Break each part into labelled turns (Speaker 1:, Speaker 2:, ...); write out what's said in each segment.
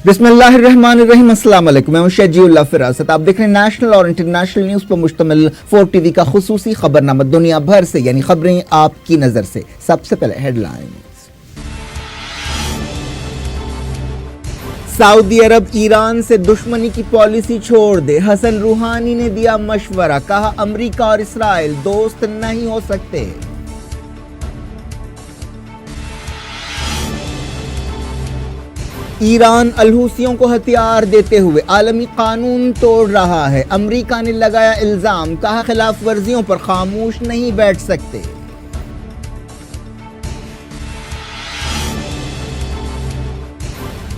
Speaker 1: बिस्मिल्लाहिर्रहमानिर्रहीम। अस्सलाम वालेकुम। मैं हूं शजीउल्लाह फिरासत। आप देख रहे हैं नेशनल और इंटरनेशनल न्यूज़ पर मुश्तमिल 4 टीवी का खुसूसी खबरनामा दुनिया भर से, यानी खबरें आपकी नज़र से। सबसे पहले हेडलाइंस। सऊदी अरब ईरान से दुश्मनी की पॉलिसी छोड़ दे, हसन रूहानी ने दिया मशवरा। कहा अमेरिका और इसराइल दोस्त नहीं हो सकते। ईरान अलहूसियों को हथियार देते हुए आलमी कानून तोड़ रहा है, अमेरिका ने लगाया इल्जाम। कहा खिलाफ वर्जियों पर खामोश नहीं बैठ सकते।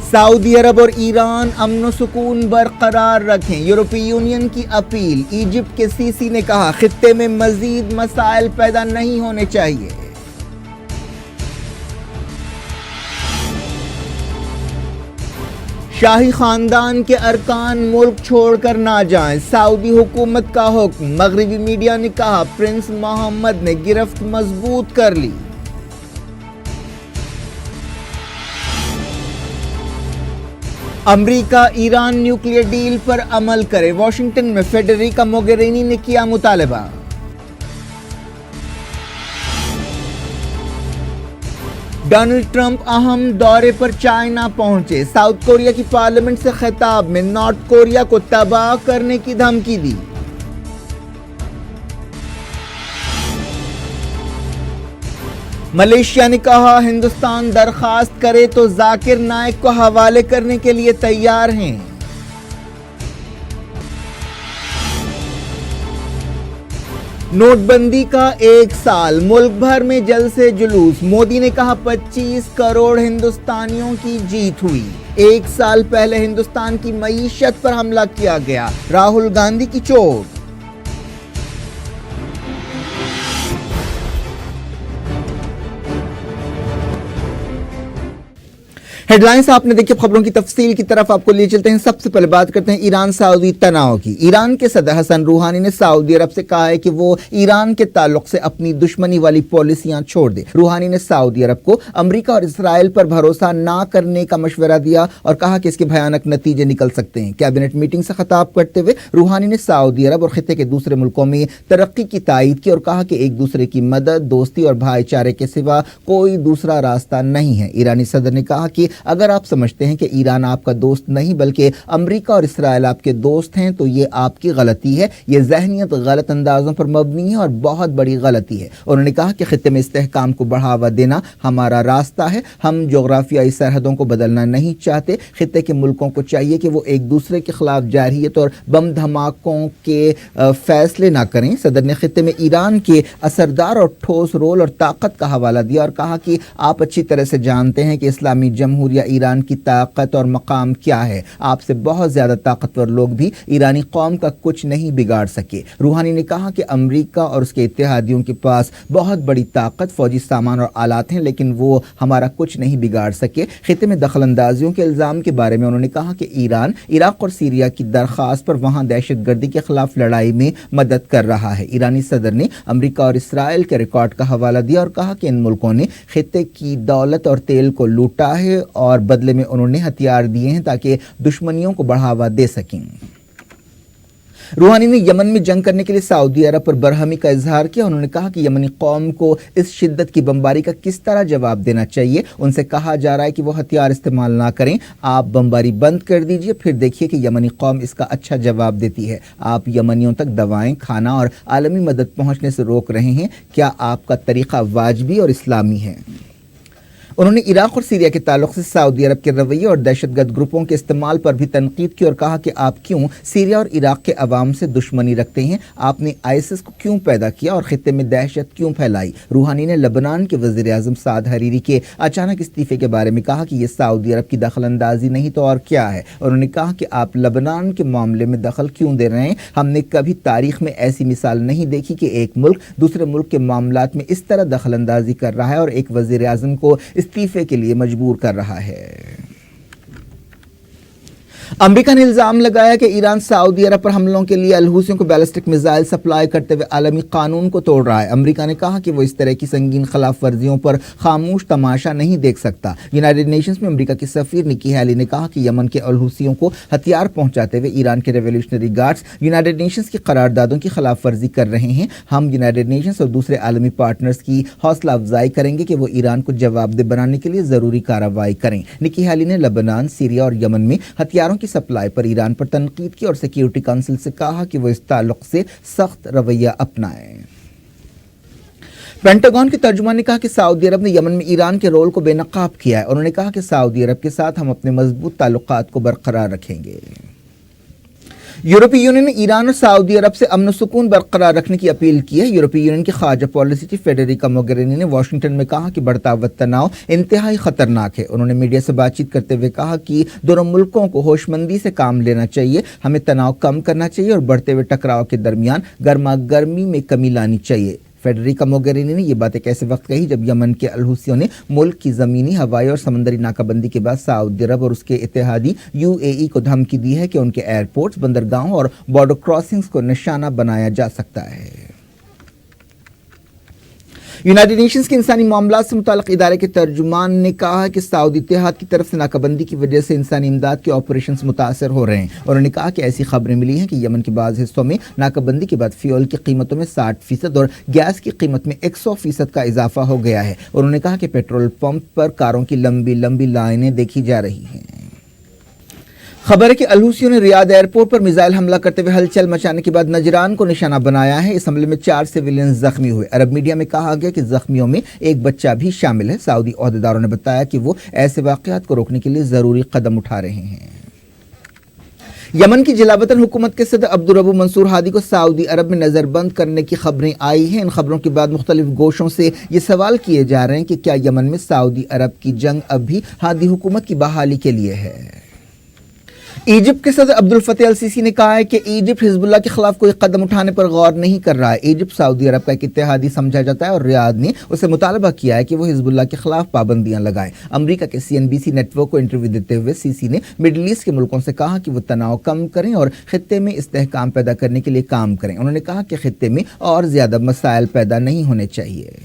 Speaker 1: सऊदी अरब और ईरान अमन सुकून बरकरार रखें, यूरोपीय यूनियन की अपील। इजिप्ट के सीसी ने कहा खित्ते में मजीद मसाइल पैदा नहीं होने चाहिए। शाही खानदान के अरकान मुल्क छोड़कर ना जाएं, सऊदी हुकूमत का हुक्म। मगरबी मीडिया ने कहा प्रिंस मोहम्मद ने गिरफ्त मजबूत कर ली। अमेरिका ईरान न्यूक्लियर डील पर अमल करे, वाशिंगटन में फेडरिका मोगेरिनी ने किया मुतालबा। डोनाल्ड ट्रंप अहम दौरे पर चाइना पहुंचे, साउथ कोरिया की पार्लियामेंट से खिताब में नॉर्थ कोरिया को तबाह करने की धमकी दी। मलेशिया ने कहा हिंदुस्तान दरखास्त करे तो जाकिर नाइक को हवाले करने के लिए तैयार हैं। नोटबंदी का 1 साल, मुल्क भर में जलसे जुलूस। मोदी ने कहा 25 करोड़ हिंदुस्तानियों की जीत हुई। 1 साल पहले हिंदुस्तान की मईशत पर हमला किया गया, राहुल गांधी की चोट। हेडलाइंस आपने देखी। खबरों की तफसील की तरफ आपको ले चलते हैं। सबसे पहले बात करते हैं ईरान सऊदी तनाव की। ईरान के सदर हसन रूहानी ने सऊदी अरब से कहा है कि वो ईरान के ताल्लुक से अपनी दुश्मनी वाली पॉलिसियां छोड़ दे। रूहानी ने सऊदी अरब को अमेरिका और इसराइल पर भरोसा ना करने का मशवरा दिया और कहा कि इसके भयानक नतीजे निकल सकते हैं। कैबिनेट मीटिंग से खिताब करते हुए रूहानी ने सऊदी अरब और खित्ते के दूसरे मुल्कों में तरक्की की तायीद की और कहा कि एक दूसरे की मदद, दोस्ती और भाईचारे के सिवा कोई दूसरा रास्ता नहीं है। ईरानी सदर ने कहा कि अगर आप समझते हैं कि ईरान आपका दोस्त नहीं बल्कि अमेरिका और इसराइल आपके दोस्त हैं तो ये आपकी गलती है। ये ज़हनियत गलत अंदाज़ों पर मबनी है और बहुत बड़ी गलती है। उन्होंने कहा कि खित्ते में इस्तेहकाम को बढ़ावा देना हमारा रास्ता है। हम जोग्राफियाई सरहदों को बदलना नहीं चाहते। खित्ते के मुल्कों को चाहिए कि वो एक दूसरे के खिलाफ जारहियत और बम धमाकों के फैसले ना करें। सदर ने खित्ते में ईरान के असरदार और ठोस रोल और ताकत का हवाला दिया और कहा कि आप अच्छी तरह से जानते हैं कि इस्लामी जमहूरिया ईरान की ताकत और मकाम क्या है। आपसे बहुत ज्यादा ताकतवर लोग भी ईरानी कौम का कुछ नहीं बिगाड़ सके। रूहानी ने कहा कि अमेरिका और उसके इत्तेहादियों के पास बहुत बड़ी ताकत, फौजी सामान और आलात हैं, लेकिन वो हमारा कुछ नहीं बिगाड़ सके। खित्ते में दखल अंदाजियों के इल्ज़ाम के बारे में उन्होंने कहा कि ईरान इराक और सीरिया की दरख्वास्त पर वहां दहशत गर्दी के खिलाफ लड़ाई में मदद कर रहा है। ईरानी सदर ने अमेरिका और इसराइल के रिकॉर्ड का हवाला दिया और कहा कि इन मुल्कों ने खित्ते की दौलत और तेल को लूटा है और बदले में उन्होंने हथियार दिए हैं ताकि दुश्मनियों को बढ़ावा दे सकें। रूहानी ने यमन में जंग करने के लिए सऊदी अरब पर बरहमी का इजहार किया। उन्होंने कहा कि यमनी कौम को इस शिद्दत की बमबारी का किस तरह जवाब देना चाहिए। उनसे कहा जा रहा है कि वो हथियार इस्तेमाल ना करें, आप बमबारी बंद कर दीजिए, फिर देखिए कि यमनी कौम इसका अच्छा जवाब देती है। आप यमनियों तक दवाएं, खाना और आलमी मदद पहुंचने से रोक रहे हैं। क्या आपका तरीका वाजबी और इस्लामी है? उन्होंने इराक और सीरिया के ताल्लुक से सऊदी अरब के रवैये और दहशतगर्द ग्रुपों के इस्तेमाल पर भी तनकीद की और कहा कि आप क्यों सीरिया और इराक के अवाम से दुश्मनी रखते हैं, आपने आईएसआईएस को क्यों पैदा किया और खित्ते में दहशत क्यों फैलाई। रूहानी ने लबनान के वज़ीर आज़म साद हरीरी के अचानक इस्तीफे के बारे में कहा कि यह सऊदी अरब की दखल अंदाजी नहीं तो और क्या है। उन्होंने कहा कि आप लबनान के मामले में दखल क्यों दे रहे हैं, हमने कभी तारीख में ऐसी मिसाल नहीं देखी कि एक मुल्क दूसरे मुल्क के मामलात में इस तरह दखल अंदाजी कर रहा है और एक वज़ीर आज़म को इस्तीफे के लिए मजबूर कर रहा है। अमेरिका ने इल्जाम लगाया कि ईरान सऊदी अरब पर हमलों के लिए अलहूसियों को बैलिस्टिक मिसाइल सप्लाई करते हुए आलमी कानून को तोड़ रहा है। अमेरिका ने कहा कि वो इस तरह की संगीन खिलाफ वर्जियों पर खामोश तमाशा नहीं देख सकता। यूनाइटेड नेशंस में अमेरिका की सफीर निकी हैली ने कहा कि यमन के अलहूसियों को हथियार पहुंचाते हुए ईरान के रेवोल्यूशनरी गार्ड्स यूनाइटेड नेशंस की करारदादों की खिलाफ वर्जी कर रहे हैं। हम यूनाइटेड नेशंस और दूसरे आलमी पार्टनर्स की हौसला अफजाई करेंगे कि वो ईरान को जवाबदेह बनाने के लिए जरूरी कार्रवाई करें। निकी हैली ने लेबनान, सीरिया और यमन में हथियारों की सप्लाई पर ईरान पर तनकीद की और सिक्योरिटी काउंसिल से कहा कि वो इस ताल्लुक से सख्त रवैया अपनाए। पेंटागन के तर्जुमान ने कहा कि सऊदी अरब ने यमन में ईरान के रोल को बेनकाब किया है। उन्होंने कहा कि सऊदी अरब के साथ हम अपने मजबूत ताल्लुकात को बरकरार रखेंगे। यूरोपीय यूनियन ने ईरान और सऊदी अरब से अमन सुकून बरकरार रखने की अपील की है। यूरोपीय यूनियन की खारजा पॉलिसी चीफ फेडेरिका मोगेरिनी ने वाशिंगटन में कहा कि बढ़ता हुआ तनाव इंतहाई खतरनाक है। उन्होंने मीडिया से बातचीत करते हुए कहा कि दोनों मुल्कों को होशमंदी से काम लेना चाहिए, हमें तनाव कम करना चाहिए और बढ़ते हुए टकराव के दरमियान गर्मा गर्मी में कमी लानी चाहिए। फेडरिका मोगेरिनी ने ये बातें कैसे वक्त कही जब यमन के अलहूसियों ने मुल्क की ज़मीनी, हवाई और समंदरी नाकाबंदी के बाद सऊदी अरब और उसके इत्तेहादी यूएई को धमकी दी है कि उनके एयरपोर्ट्स, बंदरगाहों और बॉर्डर क्रॉसिंग्स को निशाना बनाया जा सकता है। यूनाइटेड नेशंस के इंसानी मामलात से मुताल्लिक़ इदारे के तर्जुमान ने कहा कि सऊदी इत्तेहाद की तरफ से नाकाबंदी की वजह से इंसानी इमदाद के ऑपरेशंस मुतासर हो रहे हैं। उन्होंने कहा कि ऐसी खबरें मिली हैं कि यमन के बाज़ हिस्सों में नाकाबंदी के बाद फ्यूल की कीमतों में 60% और गैस की कीमत में 100% का इजाफा हो गया है। उन्होंने कहा कि पेट्रोल पंप पर कारों की लंबी लंबी लाइनें देखी जा रही हैं। खबर है कि अलहूसियों ने रियाद एयरपोर्ट पर मिसाइल हमला करते हुए हलचल मचाने के बाद नजरान को निशाना बनाया है। इस हमले में 4 सिविलियन जख्मी हुए। अरब मीडिया में कहा गया कि जख्मियों में एक बच्चा भी शामिल है। सऊदी ओहदेदारों ने बताया कि वो ऐसे वाक़यात को रोकने के लिए जरूरी कदम उठा रहे हैं। यमन की जलावतन हुकूमत के सदर अब्दुल रब्बू मंसूर हादी को सऊदी अरब में नजरबंद करने की खबरें आई हैं। इन खबरों के बाद मुख्तलिफ गोशों से ये सवाल किए जा रहे हैं कि क्या यमन में सऊदी अरब की जंग अब भी हादी हुकूमत की बहाली के लिए है। इजिप्ट के सदर अब्दुल फतेह अल सीसी ने कहा है कि इजिप्ट हिजबुल्लाह के खिलाफ कोई कदम उठाने पर गौर नहीं कर रहा है। इजिप्ट सऊदी अरब का एक इत्तेहादी समझा जाता है और रियाद ने उसे मुतालबा किया है कि वो हिजबुल्लाह के खिलाफ पाबंदियां लगाए। अमेरिका के CNBC नेटवर्क को इंटरव्यू देते हुए सीसी ने मिडल ईस्ट के मुल्कों से कहा कि वो तनाव कम करें और खित्ते में इस्तेहकाम पैदा करने के लिए काम करें। उन्होंने कहा कि खित्ते में और ज्यादा मसाइल पैदा नहीं होने चाहिए।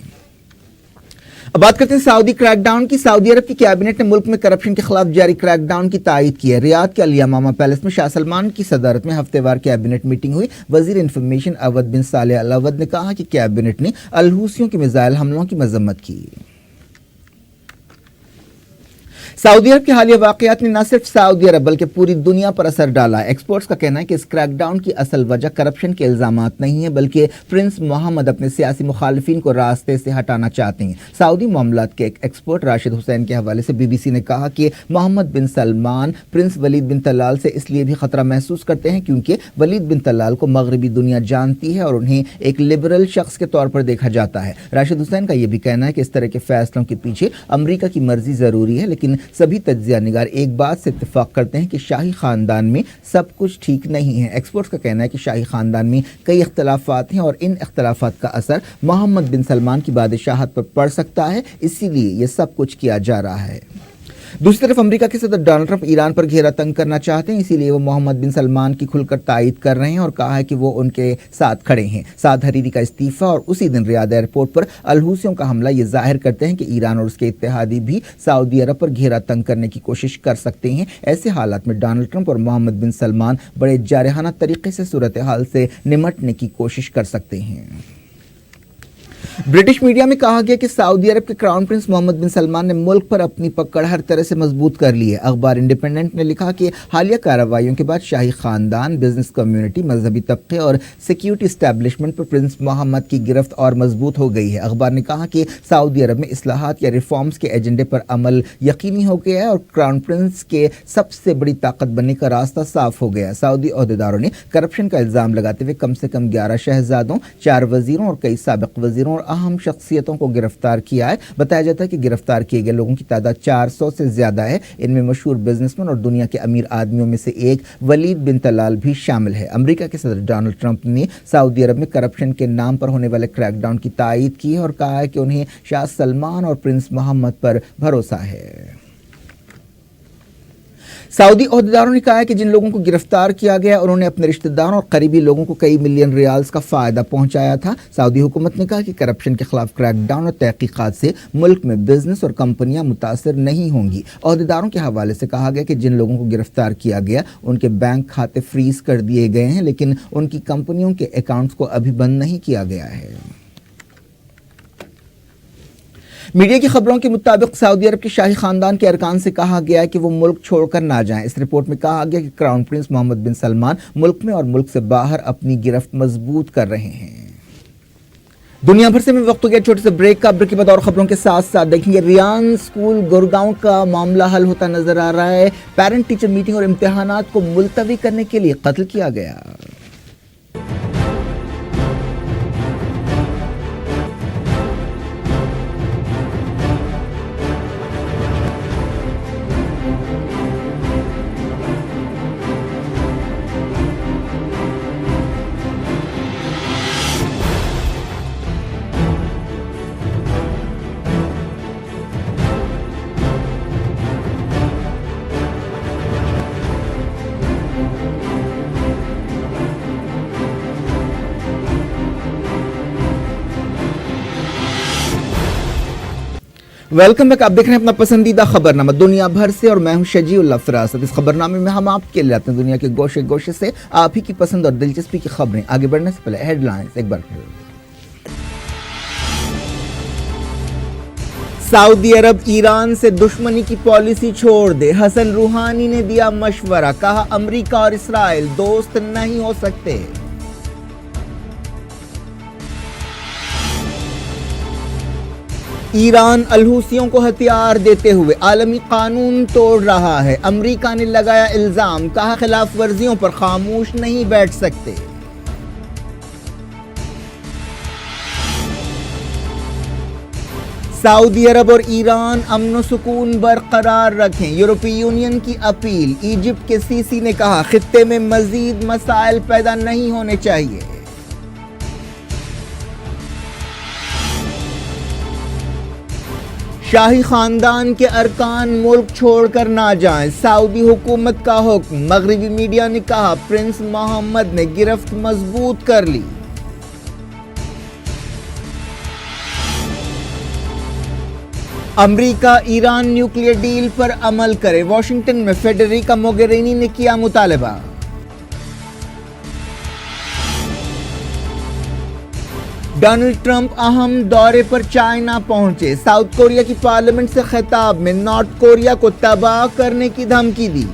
Speaker 1: अब बात करते हैं सऊदी क्रैकडाउन की। सऊदी अरब की कैबिनेट ने मुल्क में करप्शन के खिलाफ जारी क्रैकडाउन की तायद की है। रियाद के अल यमामा पैलेस में शाह सलमान की सदारत में हफ्तेवार कैबिनेट मीटिंग हुई। वजीर इंफॉर्मेशन अवद बिन सालेह अल अवद ने कहा कि कैबिनेट ने अलहूसियों के मिसाइल हमलों की मजम्मत की। सऊदी अरब के हालिया वाकयात ने न सिर्फ सऊदी अरब बल्कि पूरी दुनिया पर असर डाला है। एक्सपर्ट्स का कहना है कि इस क्रैकडाउन की असल वजह करप्शन के इल्जामात नहीं है बल्कि प्रिंस मोहम्मद अपने सियासी मुखालिफिन को रास्ते से हटाना चाहते हैं। सऊदी मामलात के एक एक्सपर्ट राशिद हुसैन के हवाले से BBC ने कहा कि मोहम्मद बिन सलमान प्रिंस वलीद बिन तलाल से इसलिए भी खतरा महसूस करते हैं क्योंकि वलीद बिन तलाल को मगरबी दुनिया जानती है और उन्हें एक लिबरल शख्स के तौर पर देखा जाता है। राशिद हुसैन का यह भी कहना है कि इस तरह के फैसलों के पीछे अमरीका की मर्जी जरूरी है, लेकिन सभी तज्जिया निगार एक बात से इत्तेफाक करते हैं कि शाही खानदान में सब कुछ ठीक नहीं है। एक्सपर्ट्स का कहना है कि शाही खानदान में कई इख्तलाफात हैं और इन इख्तलाफात का असर मोहम्मद बिन सलमान की बादशाहत पर पड़ सकता है, इसीलिए यह सब कुछ किया जा रहा है। दूसरी तरफ अमेरिका के सदर डोनाल्ड ट्रंप ईरान पर घेरा तंग करना चाहते हैं, इसीलिए वो मोहम्मद बिन सलमान की खुलकर तायद कर रहे हैं और कहा है कि वो उनके साथ खड़े हैं। साद हरीरी का इस्तीफा और उसी दिन रियाद एयरपोर्ट पर अलहूसियों का हमला ये जाहिर करते हैं कि ईरान और उसके इत्तेहादी भी सऊदी अरब पर घेरा तंग करने की कोशिश कर सकते हैं। ऐसे हालात में डोनाल्ड ट्रंप और मोहम्मद बिन सलमान बड़े जारहाना तरीके से सूरत हाल से निमटने की कोशिश कर सकते हैं। ब्रिटिश मीडिया में कहा गया कि सऊदी अरब के क्राउन प्रिंस मोहम्मद बिन सलमान ने मुल्क पर अपनी पकड़ हर तरह से मजबूत कर ली है। अखबार इंडिपेंडेंट ने लिखा कि हालिया कार्रवाइयों के बाद शाही खानदान, बिजनेस कम्युनिटी, मजहबी तबके और सिक्योरिटी इस्टेब्लिशमेंट पर प्रिंस मोहम्मद की गिरफ्त और मजबूत हो गई है। अखबार ने कहा कि सऊदी अरब में इस्लाहात या रिफॉर्म्स के एजेंडे पर अमल यकीनी हो गया है और क्राउन प्रिंस के सबसे बड़ी ताकत बनने का रास्ता साफ हो गया। सऊदी ओहदेदारों ने करप्शन का इल्जाम लगाते हुए कम से कम 11 शहजादों, 4 वजीरों और कई साबिक वजीरों और अहम शख्सियतों को गिरफ्तार किया है। बताया जाता है कि गिरफ्तार किए गए लोगों की तादाद 400 से ज्यादा है। इनमें मशहूर बिजनेसमैन और दुनिया के अमीर आदमियों में से एक वलीद बिन तलाल भी शामिल है। अमेरिका के सदर डोनाल्ड ट्रंप ने सऊदी अरब में करप्शन के नाम पर होने वाले क्रैकडाउन की तायद की है और कहा है कि उन्हें शाह सलमान और प्रिंस मोहम्मद पर भरोसा है। सऊदी ओहदेदारों ने कहा है कि जिन लोगों को गिरफ्तार किया गया उन्होंने अपने रिश्तेदारों और करीबी लोगों को कई मिलियन रियाल्स का फायदा पहुंचाया था। सऊदी हुकूमत ने कहा कि करप्शन के खिलाफ क्रैकडाउन और तहकीकात से मुल्क में बिजनेस और कंपनियां मुतासर नहीं होंगी। ओहदेदारों के हवाले से कहा गया कि जिन लोगों को गिरफ्तार किया गया उनके बैंक खाते फ्रीज कर दिए गए हैं, लेकिन उनकी कंपनियों के अकाउंट्स को अभी बंद नहीं किया गया है। मीडिया की खबरों के मुताबिक सऊदी अरब के शाही खानदान के अरकान से कहा गया है कि वो मुल्क छोड़कर ना जाएं। इस रिपोर्ट में कहा गया कि क्राउन प्रिंस मोहम्मद बिन सलमान मुल्क में और मुल्क से बाहर अपनी गिरफ्त मजबूत कर रहे हैं। दुनिया भर से मैं वक्त हो गया छोटे से ब्रेक का। ब्रेक के बाद और खबरों के साथ साथ देखेंगे रियान स्कूल गुड़गांव का मामला हल होता नजर आ रहा है। पेरेंट टीचर मीटिंग और इम्तिहानात को मुलतवी करने के लिए कत्ल किया गया। Welcome back. आप देख रहे हैं अपना पसंदीदा खबरनामा दुनिया भर से और मैं हूं शजीउल्लाह फरासत। इस खबरनामे में हम आपके लिए आते हैं दुनिया के गोशे गोशे से आप ही की पसंद और दिलचस्पी की खबरें। आगे बढ़ने से पहले हेडलाइंस एक बार फिर। सऊदी अरब ईरान से दुश्मनी की पॉलिसी छोड़ दे, हसन रूहानी ने दिया मशवरा। कहा अमेरिका और इस्राइल दोस्त नहीं हो सकते। ईरान अलहूसियों को हथियार देते हुए आलमी कानून तोड़ रहा है। अमेरिका ने लगाया इल्जाम, कहा खिलाफ वर्जियों पर खामोश नहीं बैठ सकते। सऊदी अरब और ईरान अमन व सुकून बरकरार रखें, यूरोपीय यूनियन की अपील। इजिप्ट के सीसी ने कहा खित्ते में मजीद मसाइल पैदा नहीं होने चाहिए। शाही खानदान के अरकान मुल्क छोड़कर ना जाएं, सऊदी हुकूमत का हुक्म। मगरबी मीडिया ने कहा प्रिंस मोहम्मद ने गिरफ्त मजबूत कर ली। अमेरिका ईरान न्यूक्लियर डील पर अमल करे, वाशिंगटन में फेडरिका मोगेरिनी ने किया मुतालबा। डोनाल्ड ट्रंप अहम दौरे पर चाइना पहुंचे, साउथ कोरिया की पार्लियामेंट से खिताब में नॉर्थ कोरिया को तबाह करने की धमकी दी।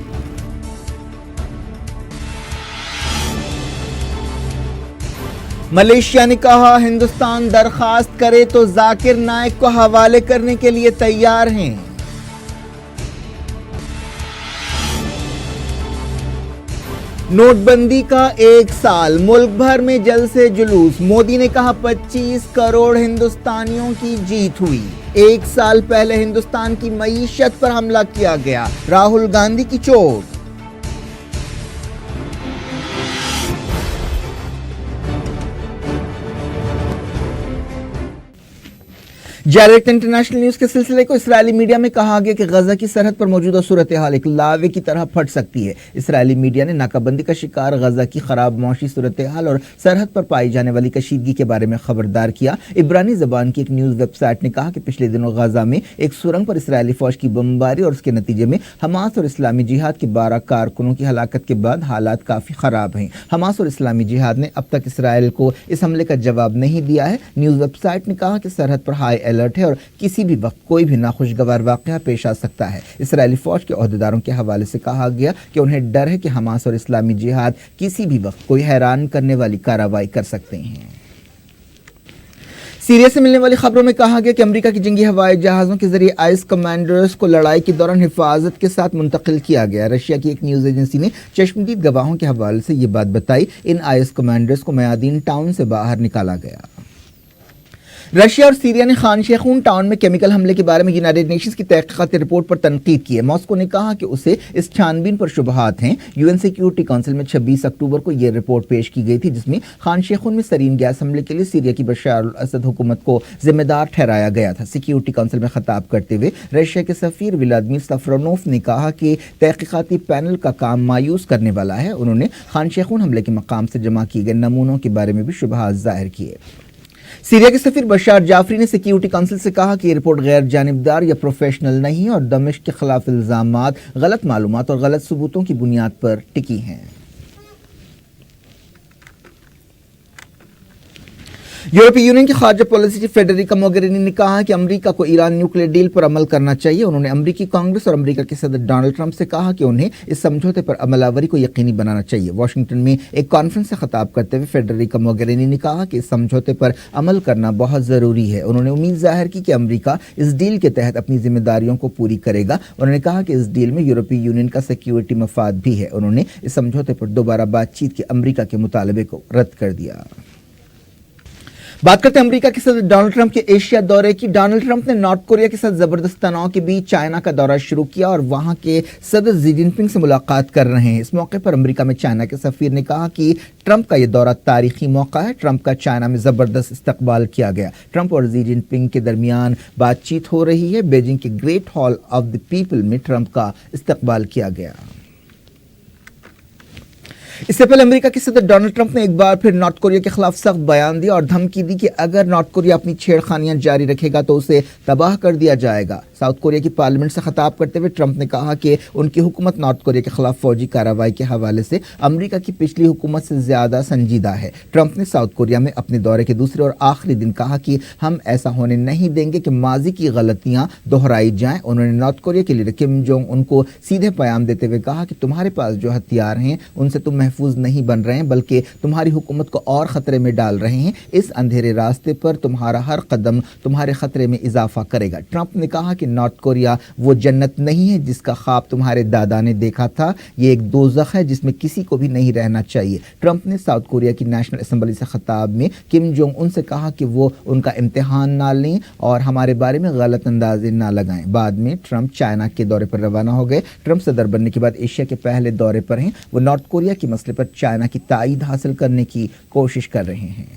Speaker 1: मलेशिया ने कहा हिंदुस्तान दरखास्त करे तो जाकिर नाइक को हवाले करने के लिए तैयार हैं। नोटबंदी का 1 साल, मुल्क भर में जल से जुलूस। मोदी ने कहा 25 करोड़ हिंदुस्तानियों की जीत हुई। 1 साल पहले हिंदुस्तान की मईशत पर हमला किया गया, राहुल गांधी की चोट। डायरेक्ट इंटरनेशनल न्यूज के सिलसिले को इस्राएली मीडिया में कहा गया कि गजा की सरहद पर मौजूदा सूरत हाल एक लावे की तरह फट सकती है। इस्राएली मीडिया ने नाकाबंदी का शिकार गजा की खराब मौशी सूरत हाल और सरहद पर पाई जाने वाली कशीदगी के बारे में खबरदार किया। इब्रानी जबान की एक न्यूज वेबसाइट ने कहा कि पिछले दिनों गजा में एक सुरंग पर इस्राएली फौज की बमबारी और उसके नतीजे में हमास और इस्लामी जिहाद के 12 कारकुनों की हलाकत के बाद हालात काफी खराब हैं। हमास और इस्लामी जिहाद ने अब तक इसराइल को इस हमले का जवाब नहीं दिया है। न्यूज वेबसाइट ने कहा कि सरहद पर हाई अलर्ट है और किसी भी वक्त कोई भी नाखुशगवार वाकया पेश आ सकता है। इस्राएली फौज के ओहदेदारों के हवाले से कहा गया कि उन्हें डर है कि हमास और इस्लामी जिहाद किसी भी वक्त कोई हैरान करने वाली कार्रवाई कर सकते हैं। सीरिया से मिलने वाली खबरों में कहा गया कि अमेरिका की जंगी हवाई जहाज़ों के जरिए आइस कमांडर्स को लड़ाई के दौरान हिफाजत के साथ मुंतकिल किया गया। रशिया की एक न्यूज़ एजेंसी ने चश्मदीद गवाहों के हवाले से ये बात बताई। इन आइस कमांडर्स को मयादीन टाउन से बाहर निकाला गया। रशिया और सीरिया ने खान शेखून टाउन में केमिकल हमले के बारे में यूनाइटेड नेशंस की तहकीकाती रिपोर्ट पर तनकीद की है। मॉस्को ने कहा कि उसे इस छानबीन पर शुबहात हैं। यूएन सिक्योरिटी काउंसिल में 26 अक्टूबर को यह रिपोर्ट पेश की गई थी, जिसमें खान शेखून में सरीन गैस हमले के लिए सीरिया की बशार अल असद हुकूमत को जिम्मेदार ठहराया गया था। सिक्योरिटी काउंसिल में खिताब करते हुए रशिया के सफीर व्लादिमीर सफरोनोफ ने कहा कि तहकीकाती पैनल का काम मायूस करने वाला है। उन्होंने खान शेखून हमले के मकाम से जमा किए गए नमूनों के बारे में भी शुबहात जाहिर किए। सीरिया के सफीर बशार जाफरी ने सिक्योरिटी काउंसिल से कहा कि ये रिपोर्ट गैर जानिबदार या प्रोफेशनल नहीं है और दमिश्क के खिलाफ इल्जामात गलत मालूमात और गलत सबूतों की बुनियाद पर टिकी हैं। यूरोपीय यूनियन की खारजा पॉलिसी चीफ फेडरिका मोगेरिनी ने कहा कि अमेरिका को ईरान न्यूक्लियर डील पर अमल करना चाहिए। उन्होंने अमेरिकी कांग्रेस और अमेरिका के सदर डोनाल्ड ट्रंप से कहा कि उन्हें इस समझौते पर अमलावरी को यकीनी बनाना चाहिए। वाशिंगटन में एक कॉन्फ्रेंस से खिताब करते हुए फेडरिका मोगेरिनी ने कहा कि इस समझौते पर अमल करना बहुत ज़रूरी है। उन्होंने उम्मीद जाहिर की कि अमेरिका इस डील के तहत अपनी जिम्मेदारियों को पूरी करेगा। उन्होंने कहा कि इस डील में यूरोपीय यूनियन का सिक्योरिटी मफाद भी है। उन्होंने इस समझौते पर दोबारा बातचीत के अमेरिका के मुतालबे को रद्द कर दिया। बात करते हैं अमेरिका के सदर डोनाल्ड ट्रंप के एशिया दौरे की। डोनाल्ड ट्रंप ने नॉर्थ कोरिया के साथ जबरदस्त तनाव के बीच चाइना का दौरा शुरू किया और वहां के सदर जी जिनपिंग से मुलाकात कर रहे हैं। इस मौके पर अमेरिका में चाइना के सफीर ने कहा कि ट्रंप का यह दौरा तारीखी मौका है। ट्रंप का चाइना में जबरदस्त इस्तकबाल किया गया। ट्रंप और जी जिनपिंग के दरमियान बातचीत हो रही है। बीजिंग के great hall of the people में ट्रंप का इस्तकबाल किया गया। इससे पहले अमेरिका के सदर डोनाल्ड ट्रंप ने एक बार फिर नॉर्थ कोरिया के खिलाफ सख्त बयान दिया और धमकी दी कि अगर नॉर्थ कोरिया अपनी छेड़खानियां जारी रखेगा तो उसे तबाह कर दिया जाएगा। साउथ कोरिया की पार्लियामेंट से खिताब करते हुए ट्रंप ने कहा कि उनकी हुकूमत नॉर्थ कोरिया के खिलाफ फौजी कार्रवाई के हवाले से अमेरिका की पिछली हुकूमत से ज्यादा संजीदा है। ट्रंप ने साउथ कोरिया में अपने दौरे के दूसरे और आखिरी दिन कहा कि हम ऐसा होने नहीं देंगे कि माजी की गलतियां दोहराई जाएं। उन्होंने नॉर्थ कोरिया के लीडर किम जोंग उनको सीधे पैगाम देते हुए कहा कि तुम्हारे पास जो हथियार हैं उनसे तुम महफूज नहीं बन रहे हैं, बल्कि तुम्हारी हुकूमत को और खतरे में डाल रहे हैं। इस अंधेरे रास्ते पर तुम्हारा हर कदम तुम्हारे खतरे में इजाफा करेगा। ट्रंप ने कहा कि नॉर्थ कोरिया वो जन्नत नहीं है जिसका ख्वाब तुम्हारे दादा ने देखा था। ये एक दोज़ख है जिसमें किसी को भी नहीं रहना चाहिए। ट्रंप ने साउथ कोरिया की नेशनल असेंबली से खिताब में किम जोंग उनसे कहा कि वो उनका इम्तिहान ना लें और हमारे बारे में गलत अंदाजे ना लगाएं। बाद में ट्रंप चाइना के दौरे पर रवाना हो गए। ट्रंप सदर बनने के बाद एशिया के पहले दौरे पर हैं। वो नॉर्थ कोरिया के मसले पर चाइना की ताईद हासिल करने की कोशिश कर रहे हैं।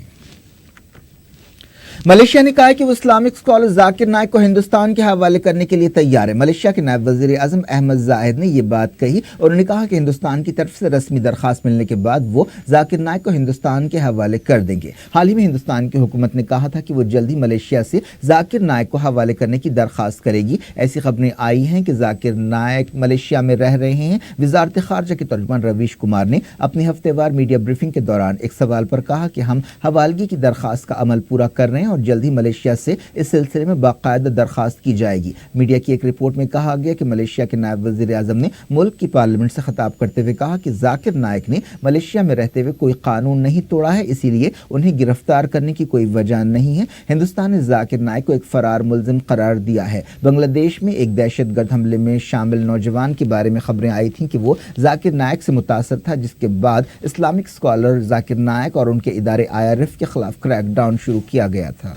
Speaker 1: मलेशिया ने कहा है कि वो इस्लामिक स्कॉलर जाकिर नाइक को हिंदुस्तान के हवाले करने के लिए तैयार है। मलेशिया के नायब वजीर आजम अहमद जाहिद ने यह बात कही और उन्होंने कहा कि हिंदुस्तान की तरफ से रस्मी दरखास्त मिलने के बाद वो जाकिर नाइक को हिंदुस्तान के हवाले कर देंगे। हाल ही में हिंदुस्तान की हुकूमत ने कहा था कि वो जल्द ही मलेशिया से जाकिर नाइक को हवाले करने की दरखास्त करेगी। ऐसी खबरें आई हैं कि जाकिर नाइक मलेशिया में रह रहे हैं। वजारत खारजा के तर्जुमान रवीश कुमार ने अपनी हफ्तेवार मीडिया ब्रीफिंग के दौरान एक सवाल पर कहा कि हम हवालगी की दरखास्त का अमल पूरा कर रहे हैं और जल्द ही मलेशिया से इस सिलसिले में बाकायदा दरखास्त की जाएगी। मीडिया की एक रिपोर्ट में कहा गया कि मलेशिया के नायब वजीर आजम ने मुल्क की पार्लियामेंट से खिताब करते हुए कहा कि जाकिर नाइक ने मलेशिया में रहते हुए कोई कानून नहीं तोड़ा है, इसीलिए उन्हें गिरफ्तार करने की कोई वजह नहीं है। हिंदुस्तान ने जाकिर नाइक को एक फरार मुल्जिम करार दिया है। बांग्लादेश में एक दहशतगर्द हमले में शामिल नौजवान के बारे में खबरें आई थीं कि वो जाकिर नाइक से मुतासर था, जिसके बाद इस्लामिक स्कॉलर जाकिर नाइक और उनके इदारे IRF के खिलाफ क्रैकडाउन शुरू किया गया था।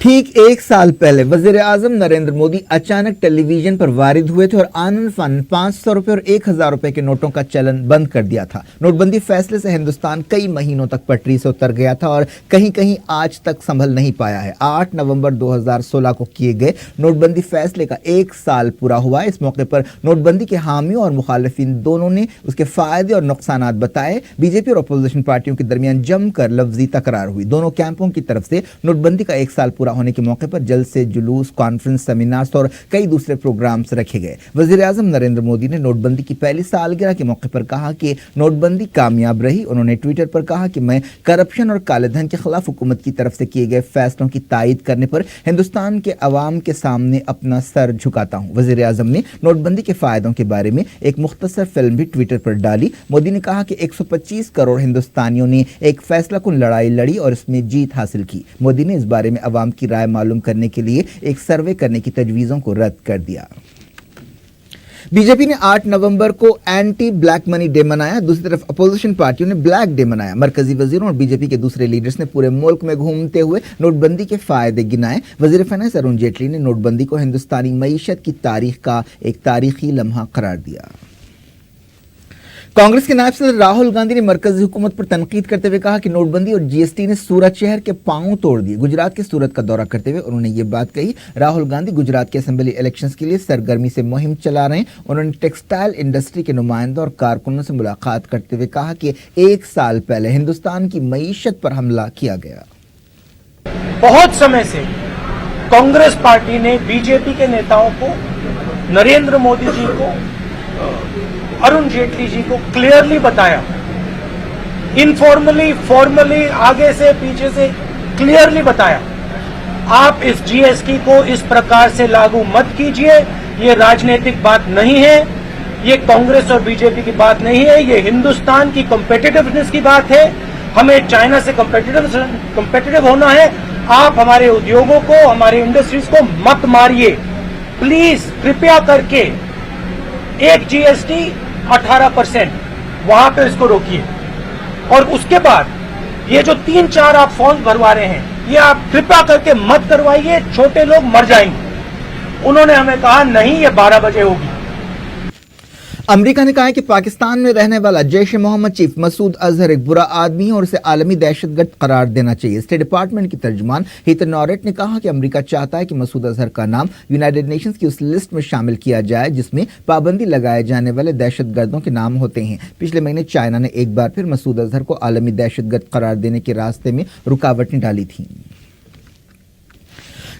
Speaker 1: ठीक एक साल पहले वजीर आजम नरेंद्र मोदी अचानक टेलीविजन पर वारिद हुए थे और आनन फानन 500 रुपए और 1000 रुपए के नोटों का चलन बंद कर दिया था। नोटबंदी फैसले से हिंदुस्तान कई महीनों तक पटरी से उतर गया था और कहीं कहीं आज तक संभल नहीं पाया है। 8 नवंबर 2016 को किए गए नोटबंदी फैसले का एक साल पूरा हुआ। इस मौके पर नोटबंदी के हामियों और मुखालिफिन दोनों ने उसके फायदे और नुकसानात बताए। बीजेपी और अपोजिशन पार्टियों के दरमियान जमकर लफ्जी तकरार हुई। दोनों कैंपों की तरफ से नोटबंदी का एक साल पूरा होने के मौके पर जल्द से जुलूस, कॉन्फ्रेंस, सेमिनार्स और कई दूसरे प्रोग्राम्स रखे गए। वजीर आजम नरेंद्र मोदी ने नोटबंदी की पहली सालगिरह के मौके पर कहा कि नोटबंदी कामयाब रही। उन्होंने ट्विटर पर कहा कि मैं करप्शन और काले धन के खिलाफ हुकूमत की तरफ से किए गए फैसलों की तायीद करने पर हिंदुस्तान के अवाम के सामने अपना सर झुकाता हूं। वजीर आजम ने नोटबंदी के फायदों के बारे में एक मुख्तसर फिल्म भी ट्विटर पर डाली। मोदी ने कहा कि 125 करोड़ हिंदुस्तानियों ने एक फैसला कुन लड़ाई लड़ी और इसमें जीत हासिल की। मोदी ने इस बारे में अवाम की राय मालूम करने के लिए एक सर्वे करने की तजवीज़ों को रद्द कर दिया। बी जे पी ने 8 नवंबर को एंटी ब्लैक मनी डे मनाया। दूसरी तरफ अपोजिशन पार्टियों ने ब्लैक डे मनाया। मरकजी वजीरों और बीजेपी के दूसरे लीडर्स ने पूरे मुल्क में घूमते हुए नोटबंदी के फायदे गिनाए। वजीर फाइनेंस अरुण जेटली ने नोटबंदी को हिंदुस्तानी मईशत की तारीख का एक तारीखी लम्हा करार दिया। कांग्रेस के नायब सदर राहुल गांधी ने मरकजी हुकूमत पर तनकीद करते हुए कहा कि नोटबंदी और जीएसटी ने सूरत शहर के पांव तोड़ दिए। गुजरात के सूरत का दौरा करते हुए उन्होंने ये बात कही। राहुल गांधी गुजरात के असेंबली इलेक्शंस के लिए सरगर्मी से मुहिम चला रहे हैं। उन्होंने टेक्सटाइल इंडस्ट्री के नुमाइंदों और कारकुनों से मुलाकात करते हुए कहा कि 1 साल पहले हिंदुस्तान की मईशत पर हमला किया गया।
Speaker 2: बहुत समय से कांग्रेस पार्टी ने बीजेपी के नेताओं को, नरेंद्र मोदी जी को, अरुण जेटली जी को क्लियरली बताया, इनफॉर्मली, फॉर्मली, आगे से पीछे से क्लियरली बताया, आप इस जीएसटी को इस प्रकार से लागू मत कीजिए। ये राजनीतिक बात नहीं है, ये कांग्रेस और बीजेपी की बात नहीं है, ये हिंदुस्तान की कॉम्पिटिटिवनेस की बात है। हमें चाइना से कॉम्पिटिटिव होना है। आप हमारे उद्योगों को, हमारे इंडस्ट्रीज को मत मारिए प्लीज, कृपया करके। एक जीएसटी 18%, वहां पे इसको रोकिए। और उसके बाद ये जो 3-4 आप फॉर्म भरवा रहे हैं, ये आप कृपया करके मत करवाइए, छोटे लोग मर जाएंगे। उन्होंने हमें कहा नहीं, ये 12 बजे होगी।
Speaker 1: अमेरिका ने कहा है कि पाकिस्तान में रहने वाला जैश ए मोहम्मद चीफ मसूद अजहर एक बुरा आदमी है और उसे आलमी दहशतगर्द करार देना चाहिए। स्टेट डिपार्टमेंट की तर्जुमान हीथर नॉरेट ने कहा कि अमेरिका चाहता है कि मसूद अजहर का नाम यूनाइटेड नेशंस की उस लिस्ट में शामिल किया जाए जिसमें पाबंदी लगाए जाने वाले दहशतगर्दों के नाम होते हैं। पिछले महीने चाइना ने एक बार फिर मसूद अजहर को आलमी दहशतगर्द करार देने के रास्ते में रुकावटें डाली थीं।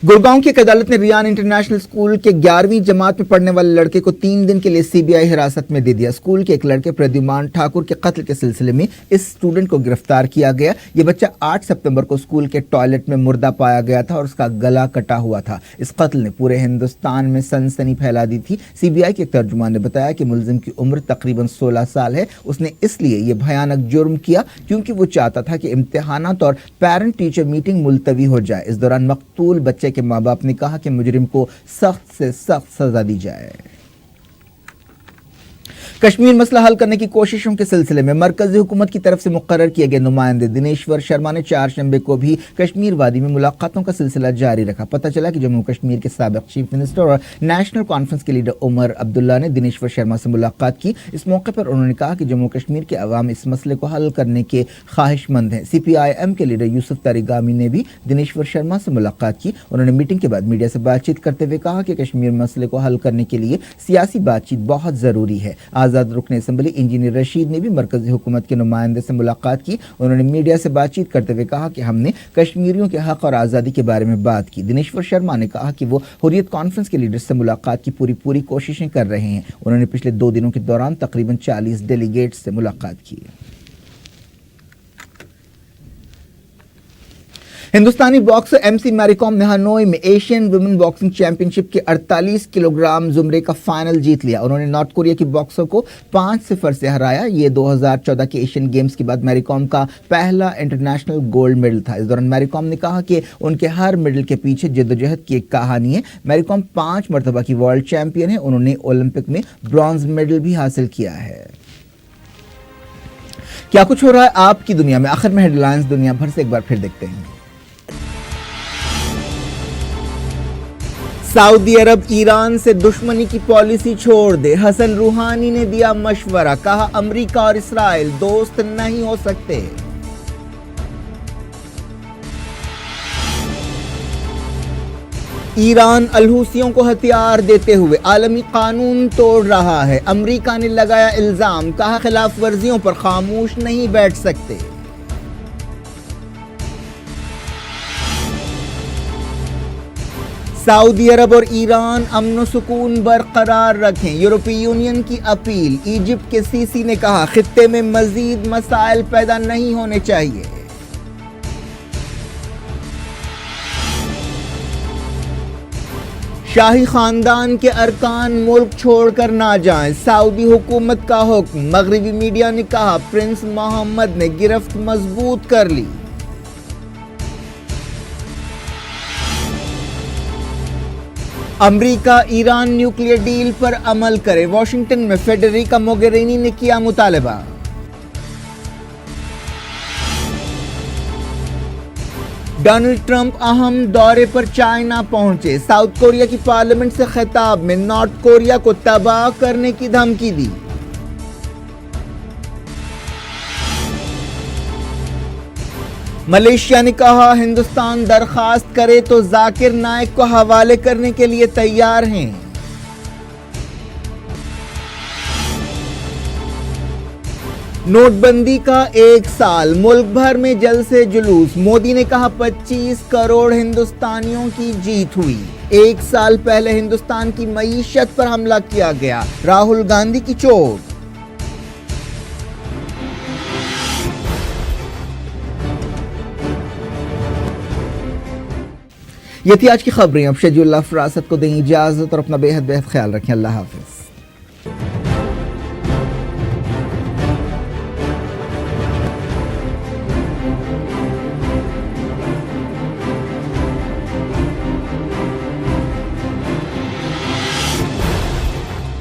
Speaker 1: गुड़गांव की एक अदालत ने रियान इंटरनेशनल स्कूल के 11वीं जमात में पढ़ने वाले लड़के को 3 दिन के लिए सीबीआई हिरासत में दे दिया। स्कूल के एक लड़के प्रद्युमान ठाकुर के कत्ल के सिलसिले में इस स्टूडेंट को गिरफ्तार किया गया। यह बच्चा 8 सितंबर को स्कूल के टॉयलेट में मुर्दा पाया गया था और उसका गला कटा हुआ था। इस कत्ल ने पूरे हिंदुस्तान में सनसनी फैला दी थी। सीबीआई के एक तर्जुमान ने बताया कि मुलजिम की उम्र तकरीबन 16 साल है। उसने इसलिए यह भयानक जुर्म किया क्योंकि वो चाहता था कि इम्तिहानात और पेरेंट टीचर मीटिंग मुलतवी हो जाए। इस दौरान मकतूल बच्चे के माँ बाप ने कहा कि मुजरिम को सख्त से सख्त सजा दी जाए। कश्मीर मसला हल करने की कोशिशों के सिलसिले में मरकजी हुकूमत की तरफ से मुकर्रर किए गए नुमाइंदे दिनेश्वर शर्मा ने 4 शंबे को भी कश्मीर वादी में मुलाकातों का सिलसिला जारी रखा। पता चला कि जम्मू कश्मीर के साबिक चीफ मिनिस्टर और नेशनल कॉन्फ्रेंस के लीडर उमर अब्दुल्ला ने दिनेश्वर शर्मा से मुलाकात की। इस मौके पर उन्होंने कहा कि जम्मू कश्मीर के अवाम इस मसले को हल करने के ख्वाहिशमंद हैं। CPIM के लीडर यूसुफ तारिगामी ने भी दिनेश्वर शर्मा से मुलाकात की। उन्होंने मीटिंग के बाद मीडिया से बातचीत करते हुए कहा कि कश्मीर मसले को हल करने के लिए सियासी बातचीत बहुत जरूरी है। आज़ाद रुकन असेंबली इंजीनियर रशीद ने भी मरकजी हुकूमत के नुमाइंदे से मुलाकात की। उन्होंने मीडिया से बातचीत करते हुए कहा कि हमने कश्मीरियों के हक और आज़ादी के बारे में बात की। दिनेश्वर शर्मा ने कहा कि वो हुर्रियत कॉन्फ्रेंस के लीडर्स से मुलाकात की पूरी कोशिशें कर रहे हैं। उन्होंने पिछले 2 दिनों के दौरान तकरीबन 40 डेलीगेट्स से मुलाकात की। हिंदुस्तानी बॉक्सर MC मैरीकॉम ने हनोई में एशियन वुमेन बॉक्सिंग चैंपियनशिप के 48 किलोग्राम जुमरे का फाइनल जीत लिया। उन्होंने नॉर्थ कोरिया की बॉक्सर को 5-0 से हराया। ये 2014 के एशियन गेम्स के बाद मैरीकॉम का पहला इंटरनेशनल गोल्ड मेडल था। इस दौरान मैरीकॉम ने कहा कि उनके हर मेडल के पीछे जद्दोजहद की एक कहानी है। मैरीकॉम 5 मरतबा की वर्ल्ड चैंपियन है। उन्होंने ओलंपिक में ब्रॉन्ज मेडल भी हासिल किया है। क्या कुछ हो रहा है आपकी दुनिया में, आखिर में हेडलाइंस दुनिया भर से एक बार फिर देखते हैं। सऊदी अरब ईरान से दुश्मनी की पॉलिसी छोड़ दे, हसन रूहानी ने दिया मशवरा, कहा अमेरिका और इस्राइल दोस्त नहीं हो सकते। ईरान अलहूसियों को हथियार देते हुए आलमी कानून तोड़ रहा है, अमेरिका ने लगाया इल्जाम, कहा खिलाफ वर्जियों पर खामोश नहीं बैठ सकते। सऊदी अरब और ईरान अमन सुकून बरकरार रखें, यूरोपीय यूनियन की अपील। इजिप्ट के सीसी ने कहा खित्ते में मजीद मसाइल पैदा नहीं होने चाहिए। शाही खानदान के अरकान मुल्क छोड़कर ना जाएं, सऊदी हुकूमत का हुक्म। मगरबी मीडिया ने कहा प्रिंस मोहम्मद ने गिरफ्त मजबूत कर ली। امریکہ ایران نیوکلیئر ڈیل پر عمل کرے، واشنگٹن میں فیڈریکا موگیرینی نے کیا مطالبہ۔ ڈونلڈ ٹرمپ اہم دورے پر چائنا پہنچے، ساؤتھ کوریا کی پارلیمنٹ سے خطاب میں نارتھ کوریا کو تباہ کرنے کی دھمکی دی۔ ملیشیا نے کہا ہندوستان درخواست کرے تو ذاکر نائک کو حوالے کرنے کے لیے تیار ہیں۔ نوٹ بندی کا 1 سال، ملک بھر میں جلسے جلوس، مودی نے کہا 25 کروڑ ہندوستانیوں کی جیت ہوئی، 1 سال پہلے ہندوستان کی معیشت پر حملہ کیا گیا، راہل گاندھی کی چوٹ۔ یہ تھی آج کی خبریں، اب شیجول اللہ فراست کو دیں اجازت اور اپنا بے حد خیال رکھیں، اللہ حافظ۔